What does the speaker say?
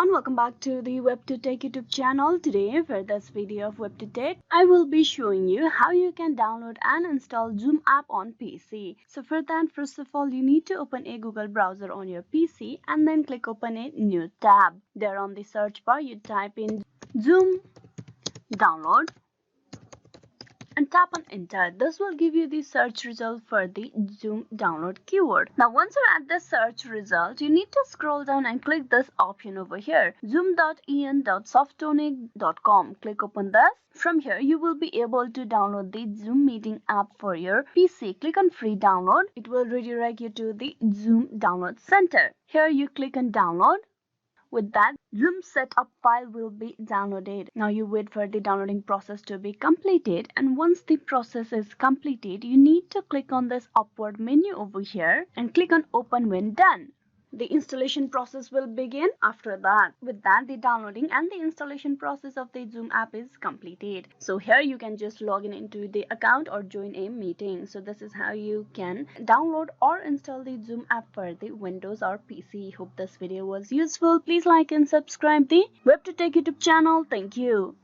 everyone, welcome back to the WebToTech YouTube channel. Today for this video of WebToTech, I will be showing you how you can download and install Zoom app on PC. So for that, first of all, you need to open a Google browser on your PC and then click open a new tab. There on the search bar, you type in Zoom download and tap on enter. This will give you the search result for the Zoom download keyword. Now once you're at the search result, you need to scroll down and click this option over here, zoom.en.softonic.com. Click open this. From here you will be able to download the Zoom meeting app for your PC. Click on free download. It will redirect you to the Zoom download center. Here you click on download. With that, Zoom setup file will be downloaded. Now you wait for the downloading process to be completed, and once the process is completed, you need to click on this upward menu over here and click on open when done. The installation process will begin after that. With that, the downloading and the installation process of the Zoom app is completed. So here you can just log in into the account or join a meeting. So this is how you can download or install the Zoom app for the Windows or PC. Hope this video was useful. Please like and subscribe the WebToTech YouTube channel. Thank you.